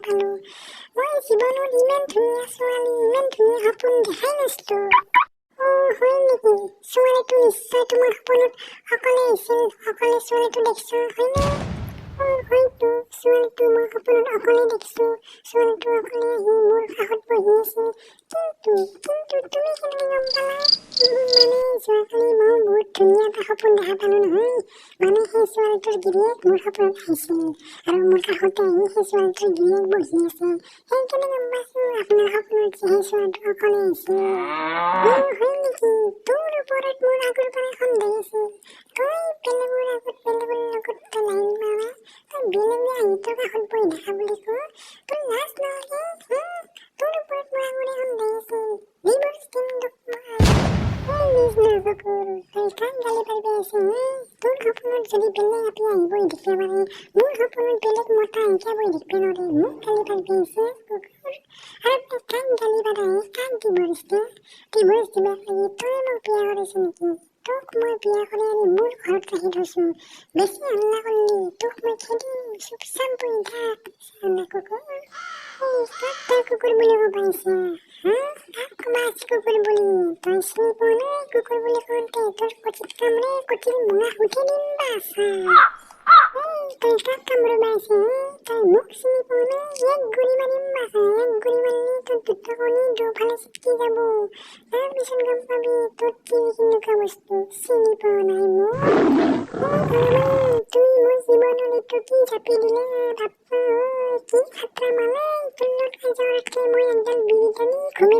পালো। মই জীৱনত ইমান ধুনীয়া ছোৱালী, ইমান ধুনীয়া সপোন দেখাই নাছিলো। হয় নেকি? ছোৱালীটো নিশ্চয় তোমাৰ সপোনত অকলে আহিছিল, অকলে ছোৱালীটো দেখছ, হয়নে? হয়তো, ছোৱালীটো মই সপোনত অকলে দেখিছো। ছোৱালীটো অকলে আহি মোৰ কাষত বহি আছিল। কিন্তু তুমি কেনেকৈ গম পালা? মানে যোৱাকালি মই বহুত ধুনীয়া এটা সপোন দেখা পালো নহয়। মানে সেই ছোৱালীটোৰ গিৰিয়েক মোৰ সপোনত আহিছিল আৰু মোৰ কাষতে আহি সেই ছোৱালীটোৰ গিৰিয়েক বহি আছে। সেইকাৰণে গম পাইছো আপোনাৰ সপোনত যে সেই ছোৱালীটো অকলে আহিছিল। হয় নেকি? তোৰ ওপৰত মোৰ আগৰ পৰাই সন্দেহ আছিল। তই বেলেগৰ লগত বেলেগৰ লগত লাইন মাৰা, তই বেলেগে আহি তোৰ কাষত বহি দেখা বুলি ক, তোৰ লাজ নালাগে? তোৰ ওপৰত মোৰ আগৰে সন্দেহ আছিল। ডিভোৰ্চ দিম তোক মই। কুকুৰ, তই কাক গালি পাৰিবি আহিছে? তোৰ সপোনত যদি বেলেগ আপি আহি বহি দেখিব পাৰে, মোৰ সপোনত বেলেগ মতা আহি কিয় বহি দেখিব নোৱাৰে? মোক গালি পাৰিবি আহিছে কুকুৰ? আৰু তই কাক গালি পাৰ আহি, কাক ডিভোৰ্চ দে? ডিভোৰ্চ দিব লাগি তই মোক বিয়া কৰিছ নেকি? তোক মই বিয়া কৰি আনি মোৰ ঘৰত ৰাখি থৈছো। বেছি হাল্লা কৰিলি তোক মই খেদিম, চুপচাপ বহি থাক। কুকুৰ, কাক তই কুকুৰ বুলি ক'ব আহিছে? কাক ক'বা আহিছে কুকুৰ বুলি? তই চিনি পোৱা নাই কুকুৰ বুলি কওঁতে তোৰ কচিত কামৰে কচিৰ মুঙা উঠি দিম বাছা। তই কাক কামুৰিব আহিছে? তই মোক চিনি পোৱা নাই? এক গুলি মাৰিম বাছা, এক গুলি মাৰিলে তোৰ দুটা কণী দুফালে চিটকি যাব। তাৰপিছত গম পাবি তোৰ কি কেনেকুৱা বস্তু। চিনি পোৱা নাই মোক? ভগৱান, তুমি মোৰ জীৱনত এইটো কি চাপি দিলে বাপ্পা। কি খাতৰা মালাই, তোৰ লগত কাজিয়া কৰাতকে মই একডাল বিৰি টানি ঘুমি